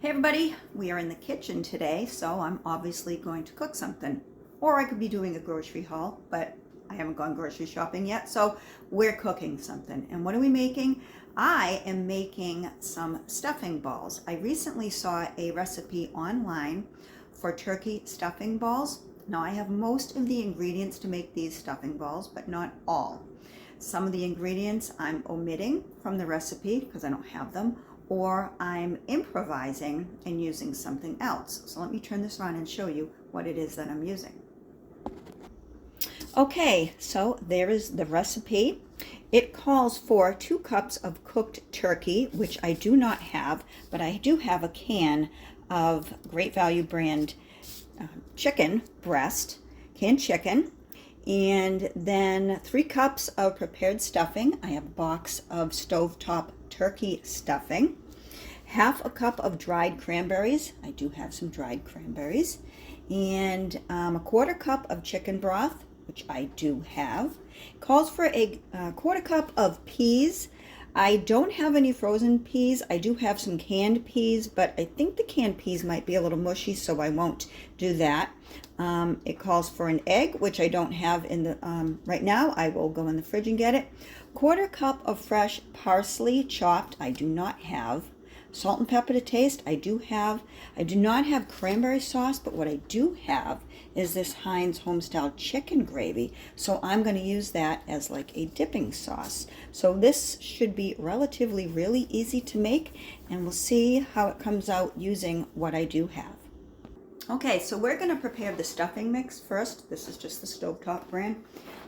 Hey everybody, we are in the kitchen today, so I'm obviously going to cook something. Or I could be doing a grocery haul, but I haven't gone grocery shopping yet, so we're cooking something. And what are we making? I am making some stuffing balls. I recently saw a recipe online for turkey stuffing balls. Now I have most of the ingredients to make these stuffing balls, but not all. Some of the ingredients I'm omitting from the recipe because I don't have them, or I'm improvising and using something else. So let me turn this around and show you what it is that I'm using. Okay, so there is the recipe. It calls for 2 cups of cooked turkey, which I do not have, but I do have a can of Great Value brand chicken breast, canned chicken, and then 3 cups of prepared stuffing. I have a box of stovetop turkey stuffing, half a cup of dried cranberries. I do have some dried cranberries, and a quarter cup of chicken broth, which I do have. Calls for a quarter cup of peas. I don't have any frozen peas. I do have some canned peas, but I think the canned peas might be a little mushy, so I won't do that. It calls for an egg, which I don't have in the right now. I will go in the fridge and get it. Quarter cup of fresh parsley chopped. I do not have. Salt and pepper to taste. I do not have cranberry sauce, but what I do have is this Heinz Homestyle chicken gravy. So I'm going to use that as like a dipping sauce. So this should be relatively really easy to make, and we'll see how it comes out using what I do have. Okay, so we're going to prepare the stuffing mix first. This is just the stovetop brand.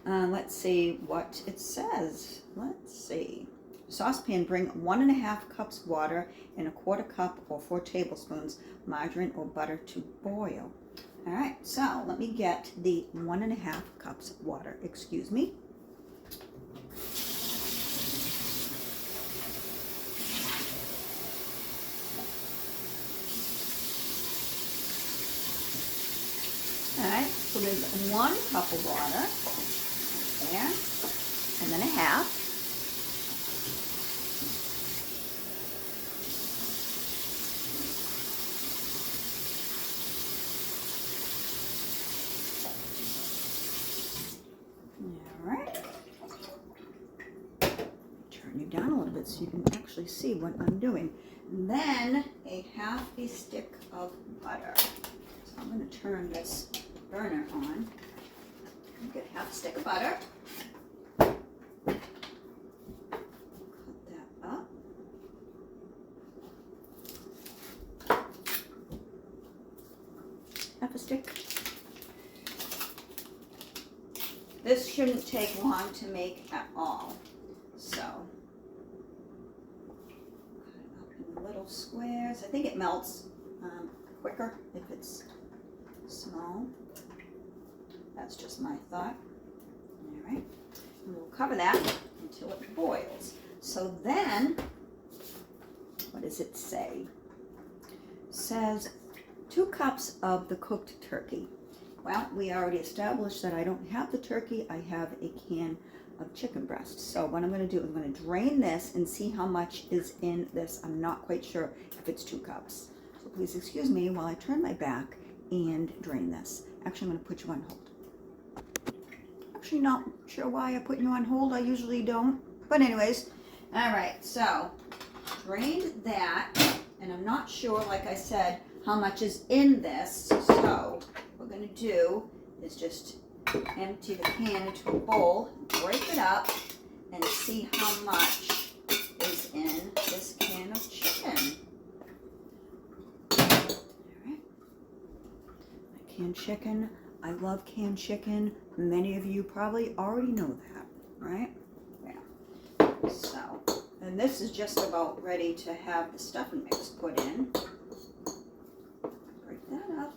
Let's see what it says. Let's see. Saucepan, bring 1.5 cups water and a quarter cup or 4 tablespoons margarine or butter to boil. All right, so let me get the 1.5 cups of water. Excuse me. All right, so there's 1 cup of water there, and then a half. All right. Turn you down a little bit so you can actually see what I'm doing. And then a half a stick of butter. So I'm going to turn this burner on. Get half a stick of butter. Cut that up. Half a stick. This shouldn't take long to make at all. So, cut it up in little squares. I think it melts quicker if it's small. That's just my thought. All right, and we'll cover that until it boils. So then, what does it say? It says 2 cups of the cooked turkey. Well, we already established that I don't have the turkey. I have a can of chicken breast. So what I'm going to do is I'm going to drain this and see how much is in this. I'm not quite sure if it's 2 cups. So please excuse me while I turn my back and drain this. Actually, I'm going to put you on hold. Actually, not sure why I put you on hold. I usually don't. But anyways, all right. So drained that, and I'm not sure, like I said, how much is in this. So what we're going to do is just empty the can into a bowl, break it up, and see how much is in this can of chicken. All right. My canned chicken. I love canned chicken. Many of you probably already know that, right? Yeah. So, and this is just about ready to have the stuffing mix put in. Break that up.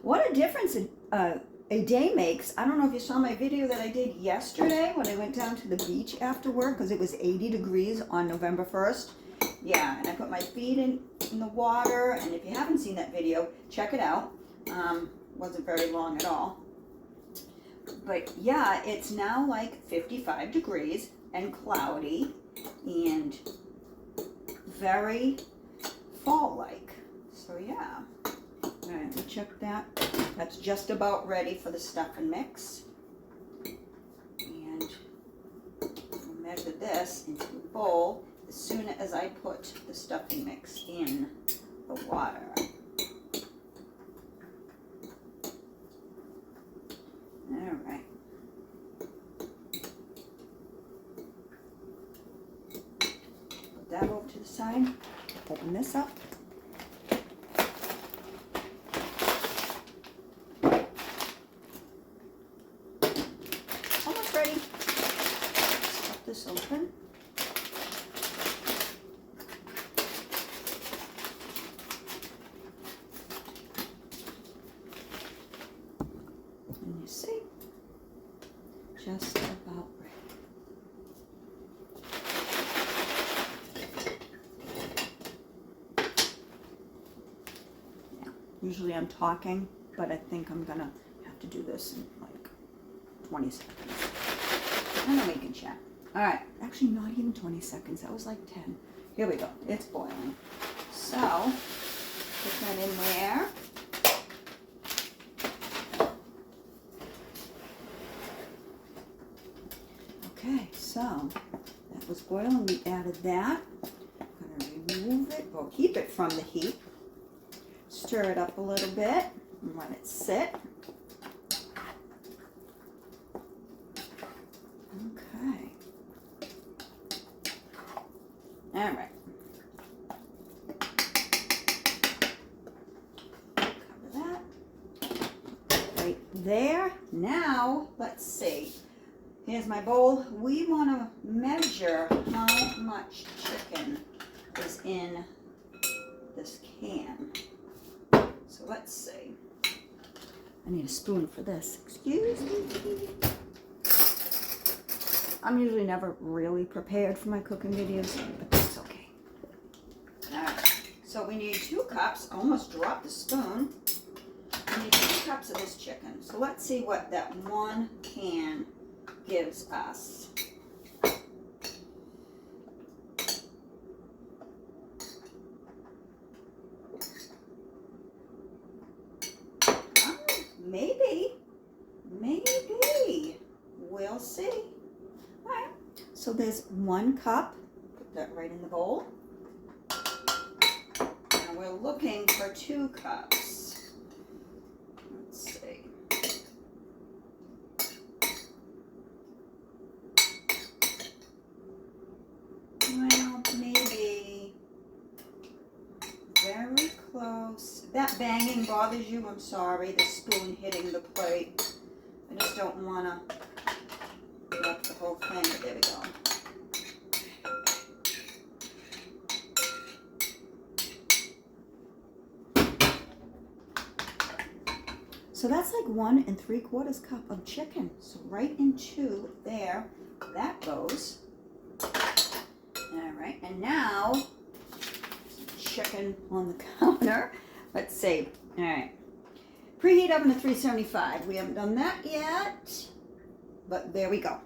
What a difference a day makes. I don't know if you saw my video that I did yesterday when I went down to the beach after work because it was 80 degrees on November 1st. Yeah, and I put my feet in the water, and if you haven't seen that video, check it out. Wasn't very long at all. But yeah, it's now like 55 degrees and cloudy. and very fall-like. So yeah. All right, we'll check that. That's just about ready for the stuffing mix. And we'll measure this into a bowl as soon as I put the stuffing mix in the water. All right. Put that over to the side. Open this up. Almost ready. Cut this open. And you see, just about ready. Usually I'm talking, but I think I'm gonna have to do this in like 20 seconds. And then we can chat. All right, actually not even 20 seconds. That was like 10. Here we go. It's boiling. So, put that in there. Okay, so that was boiling. We added that. I'm gonna remove it, or keep it from the heat. Stir it up a little bit and let it sit. Okay. All right. Cover that. Right there. Now, let's see. Here's my bowl. We want to measure how much chicken is in this can. So let's see. I need a spoon for this. Excuse me. I'm usually never really prepared for my cooking videos, but that's okay. Alright, so we need 2 cups. I almost dropped the spoon. We need 2 cups of this chicken. So let's see what that 1 can gives us. Maybe. We'll see. All right. So there's 1 cup. Put that right in the bowl. And we're looking for 2 cups. Let's see. Well, maybe very close. If that banging bothers you, I'm sorry. The spoon hitting the plate. I just don't want to wreck the whole thing, but there we go. So that's like 1 3/4 cup of chicken. So right into there, that goes. All right, and now chicken on the counter. Let's see. All right. Preheat oven to 375. We haven't done that yet, but there we go.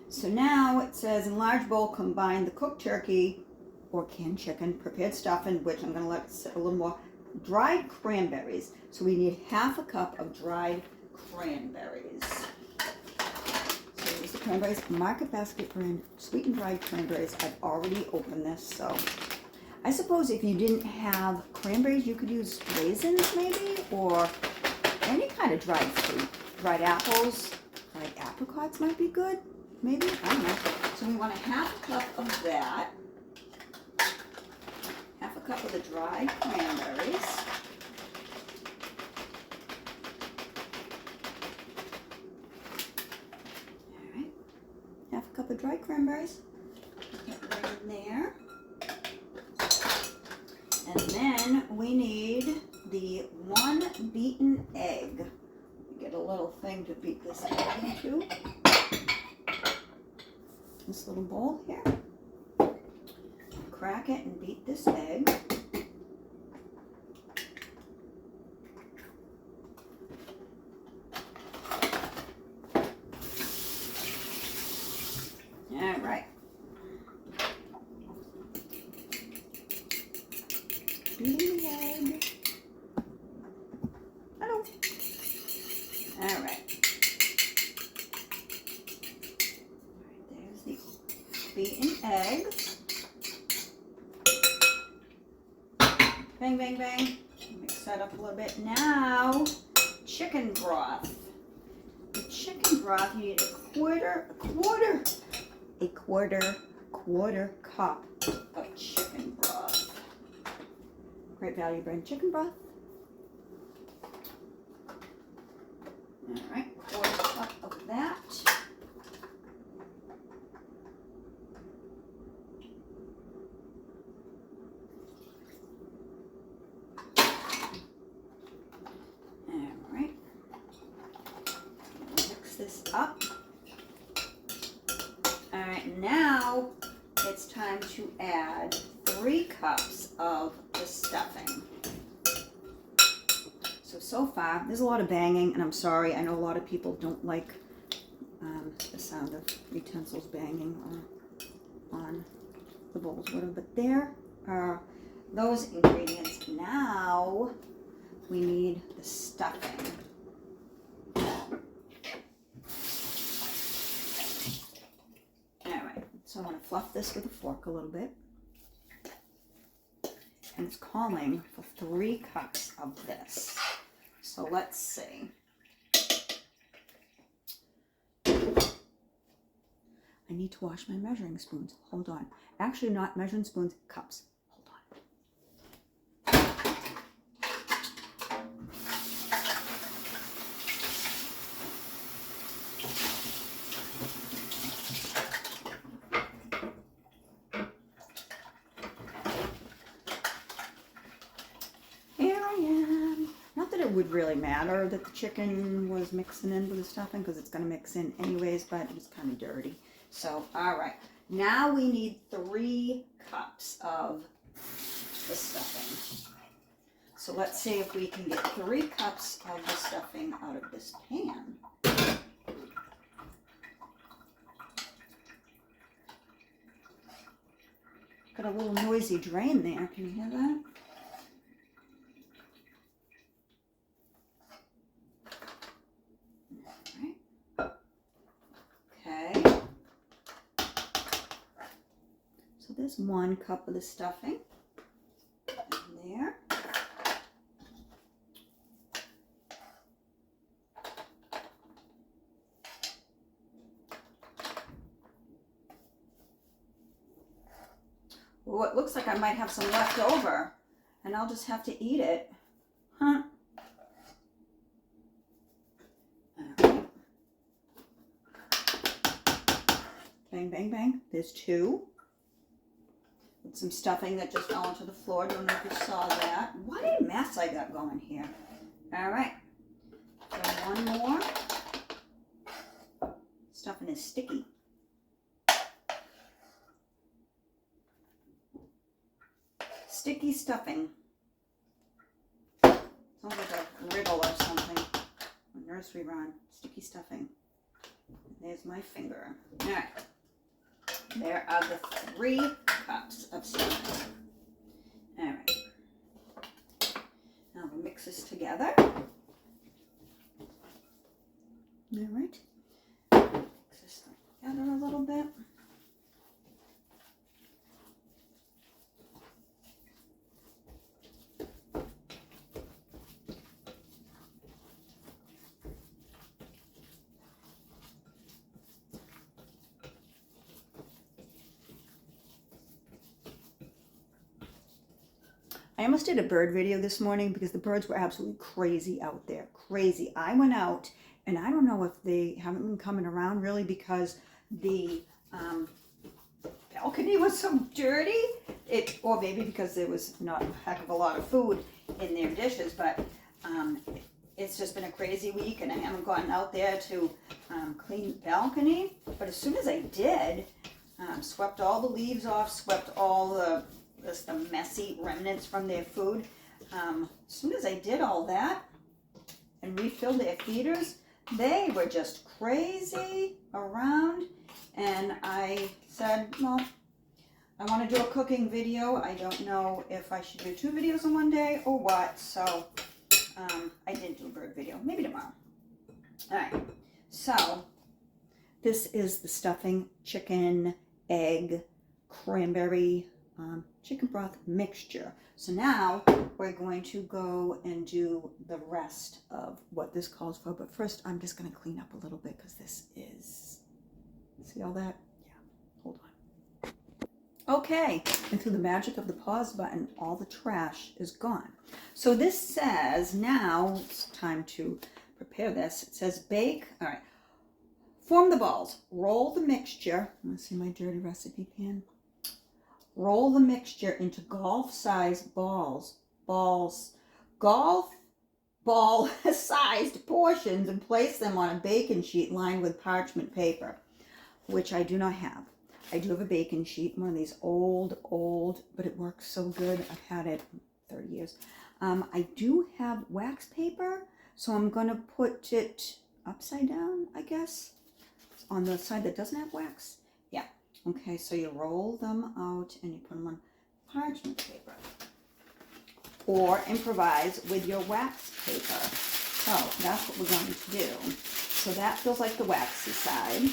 So now it says in large bowl, combine the cooked turkey or canned chicken, prepared stuffing, which I'm going to let it sit a little more, dried cranberries. So we need 1/2 cup of dried cranberries. So here's the cranberries. Market Basket brand sweetened dried cranberries. I've already opened this, so I suppose if you didn't have cranberries, you could use raisins maybe, or any kind of dried fruit. Dried apples, dried apricots might be good, maybe, I don't know. So we want 1/2 cup of that, 1/2 cup of the dried cranberries. All right, 1/2 cup of dried cranberries, put that right in there. And then we need the 1 beaten egg. Get a little thing to beat this egg into. This little bowl here. Crack it and beat this egg. All right. the beaten eggs. Bang, bang, bang. Mix that up a little bit. Now, chicken broth. The chicken broth, you need a quarter cup of chicken broth. Great Value brand chicken broth. All right, quarter cup of that. Up. All right, now it's time to add 3 cups of the stuffing. So far, there's a lot of banging, and I'm sorry, I know a lot of people don't like the sound of utensils banging on the bowls, whatever, but there are those ingredients. Now we need the stuffing. So I'm going to fluff this with a fork a little bit. And it's calling for 3 cups of this. So let's see. I need to wash my measuring spoons. Hold on. Actually, not measuring spoons, cups. Hold on. Would really matter that the chicken was mixing in with the stuffing because it's going to mix in anyways, but it was kind of dirty. So, all right. Now we need 3 cups of the stuffing. So let's see if we can get 3 cups of the stuffing out of this pan. Got a little noisy drain there. Can you hear that? There's 1 cup of the stuffing in there. Oh, it looks like I might have some left over, and I'll just have to eat it. Huh? Right. Bang, bang, bang. There's 2. With some stuffing that just fell onto the floor. Don't know if you saw that. What a mess I got going here. All right. So 1 more. Stuffing is sticky. Sticky stuffing. Sounds like a riddle or something. A nursery rhyme. Sticky stuffing. There's my finger. All right. There are the 3 cups of stuffing. All right. Now we'll mix this together. All right. Mix this together a little bit. I almost did a bird video this morning because the birds were absolutely crazy out there. Crazy. I went out, and I don't know if they haven't been coming around really because the balcony was so dirty. Or maybe because there was not a heck of a lot of food in their dishes, but it's just been a crazy week, and I haven't gotten out there to clean the balcony. But as soon as I did, swept all the leaves off, swept all the messy remnants from their food. As soon as I did all that and refilled their feeders, they were just crazy around, and I said, well, I want to do a cooking video. I don't know if I should do 2 videos in one day or what, so I didn't do a bird video. Maybe tomorrow. All right, so This is the stuffing, chicken, egg, cranberry, chicken broth mixture. So now we're going to go and do the rest of what this calls for. But first, I'm just going to clean up a little bit because this is, see all that? Yeah, hold on. Okay, and through the magic of the pause button, all the trash is gone. So this says, now it's time to prepare this. It says bake, all right. Form the balls. Roll the mixture. Let's see my dirty recipe pan. Roll the mixture into golf-sized balls. Golf ball-sized portions and place them on a baking sheet lined with parchment paper, which I do not have. I do have a baking sheet, one of these old, but it works so good. I've had it 30 years. I do have wax paper, so I'm going to put it upside down, I guess, on the side that doesn't have wax. Yeah. Okay, so you roll them out and you put them on parchment paper. Or improvise with your wax paper. So that's what we're going to do. So that feels like the waxy side.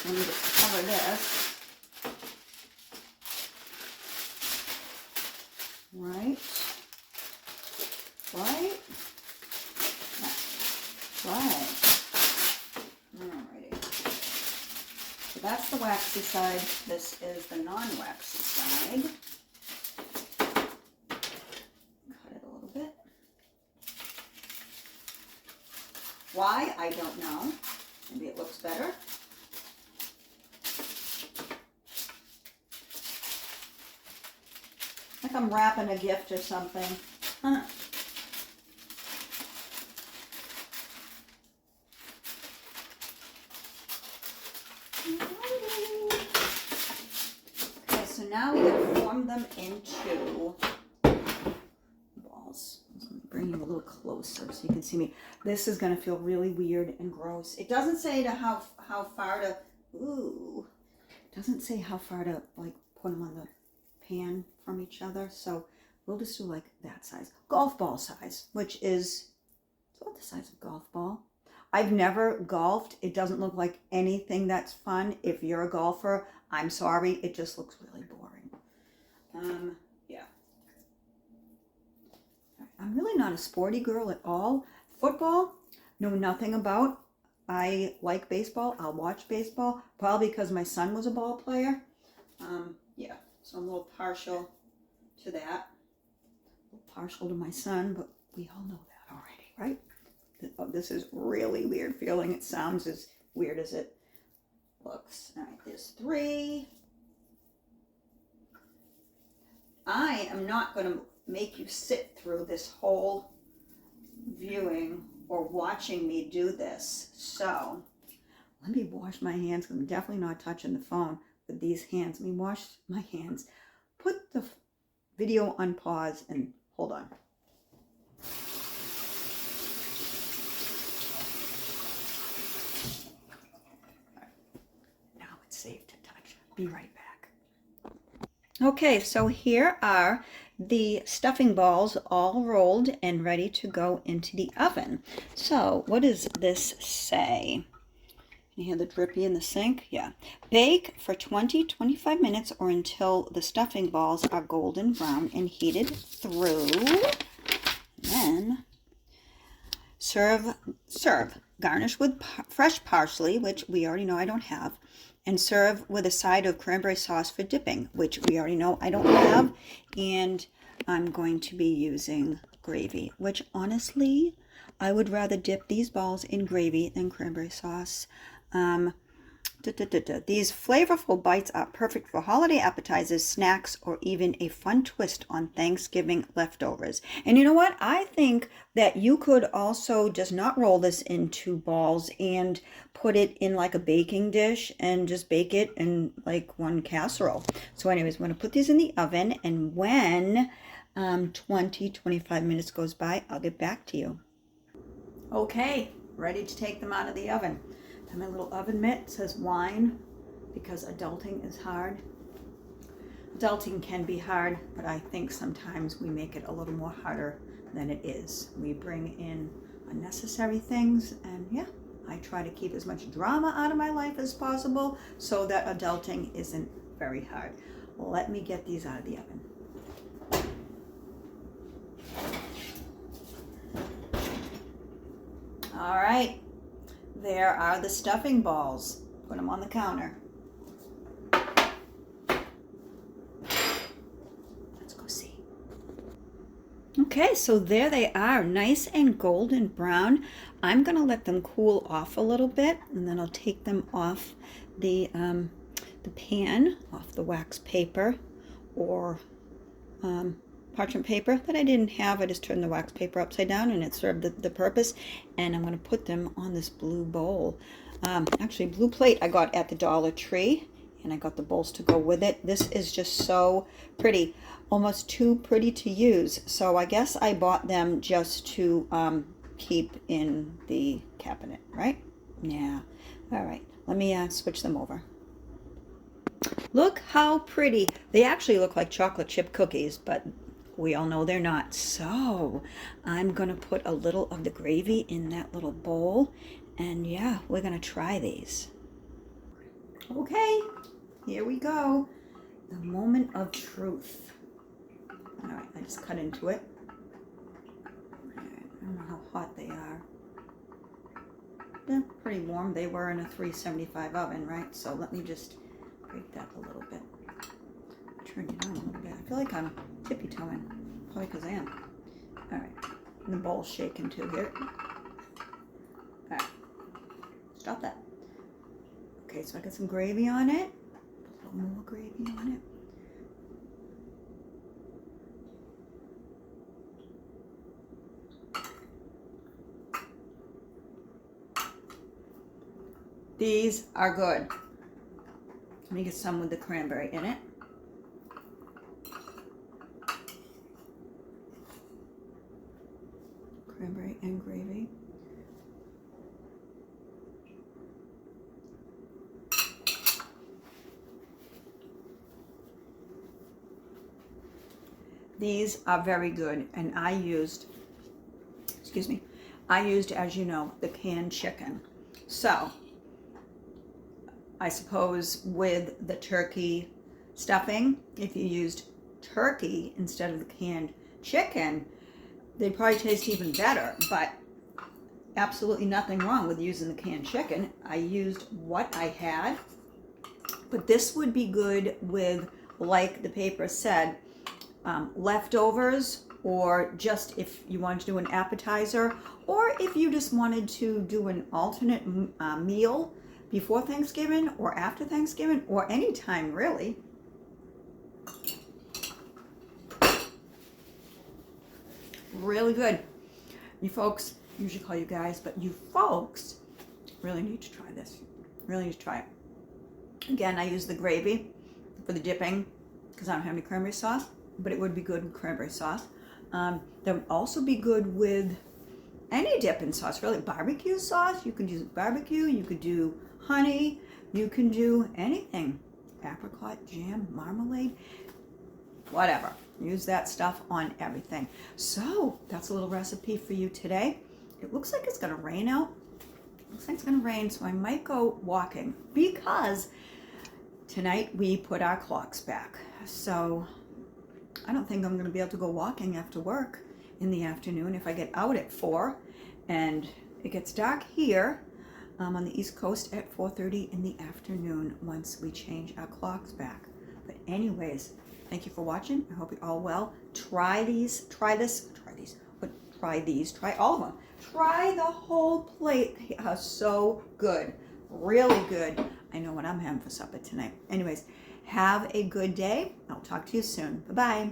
Let me just cover this. Right. Alrighty. So that's the waxy side. This is the non-waxy side. Cut it a little bit. Why? I don't know. Maybe it looks better. Like I'm wrapping a gift or something. Huh. Okay, so now we gotta form them into balls. Let me bring you a little closer so you can see me. This is gonna feel really weird and gross. It doesn't say to how far to, it doesn't say how far to like put them on the pan from each other, so we'll just do like that size, golf ball size, which is about the size of a golf ball. I've never golfed. It doesn't look like anything that's fun. If you're a golfer, I'm sorry, it just looks really boring. Yeah. I'm really not a sporty girl at all. Football, know nothing about. I like baseball. I'll watch baseball, probably because my son was a ball player. Yeah. So I'm a little partial to that. A little partial to my son, but we all know that already, right? Oh, this is really weird feeling. It sounds as weird as it looks. All right, there's 3. I am not going to make you sit through this whole viewing or watching me do this. So let me wash my hands because I'm definitely not touching the phone with these hands. Let me wash my hands. Put the video on pause and hold on. Right. Now it's safe to touch. Be right back. Okay, so here are the stuffing balls all rolled and ready to go into the oven. So what does this say? You hear the drippy in the sink? Yeah. Bake for 20-25 minutes or until the stuffing balls are golden brown and heated through. And then serve. Garnish with fresh parsley, which we already know I don't have. And serve with a side of cranberry sauce for dipping, which we already know I don't have. And I'm going to be using gravy, which honestly, I would rather dip these balls in gravy than cranberry sauce. These flavorful bites are perfect for holiday appetizers, snacks, or even a fun twist on Thanksgiving leftovers. And you know what? I think that you could also just not roll this into balls and put it in like a baking dish and just bake it in like one casserole. So anyways, I'm going to put these in the oven, and when 20-25 minutes goes by, I'll get back to you. Okay, ready to take them out of the oven. And my little oven mitt says wine because adulting is hard. Adulting can be hard, but I think sometimes we make it a little more harder than it is. We bring in unnecessary things, and yeah, I try to keep as much drama out of my life as possible so that adulting isn't very hard. Let me get these out of the oven. All right, there are the stuffing balls. Put them on the counter. Let's go see. Okay, so there they are, nice and golden brown. I'm gonna let them cool off a little bit, and then I'll take them off the pan, off the wax paper or parchment paper that I didn't have. I just turned the wax paper upside down and it served the purpose. And I'm going to put them on this blue bowl. Actually, blue plate I got at the Dollar Tree, and I got the bowls to go with it. This is just so pretty, almost too pretty to use. So I guess I bought them just to keep in the cabinet, right? Yeah. All right. Let me switch them over. Look how pretty. They actually look like chocolate chip cookies, but we all know they're not. So I'm going to put a little of the gravy in that little bowl. And yeah, we're going to try these. Okay, here we go. The moment of truth. All right, I just cut into it. I don't know how hot they are. They're pretty warm. They were in a 375 oven, right? So let me just break that a little bit. Turn it on a little bit. I feel like I'm tippy-toeing. Probably because I am. All right. And the bowl's shaking too here. All right. Stop that. Okay, so I got some gravy on it. A little more gravy on it. These are good. Let me get some with the cranberry in it. Cranberry and gravy. These are very good, and I used, as you know, the canned chicken. So I suppose with the turkey stuffing, if you used turkey instead of the canned chicken, they'd probably taste even better, but absolutely nothing wrong with using the canned chicken. I used what I had, but this would be good with, like the paper said, leftovers, or just if you wanted to do an appetizer, or if you just wanted to do an alternate meal before Thanksgiving or after Thanksgiving or any time really. Really good. You folks, usually call you guys, but you folks really need to try this. Really need to try it. Again, I use the gravy for the dipping because I don't have any cranberry sauce, but it would be good with cranberry sauce. That would also be good with any dipping sauce, really. Barbecue sauce, you could use barbecue, you could do honey, you can do anything. Apricot jam, marmalade, whatever. Use that stuff on everything. So that's a little recipe for you today. It looks like it's gonna rain out. Looks like it's gonna rain, so I might go walking because tonight we put our clocks back. So I don't think I'm gonna be able to go walking after work in the afternoon if I get out at 4 and it gets dark here on the East Coast at 4:30 in the afternoon once we change our clocks back. But anyways, thank you for watching. I hope you're all well. Try these, try all of them. Try the whole plate. They are so good, really good. I know what I'm having for supper tonight. Anyways, have a good day. I'll talk to you soon. Bye-bye.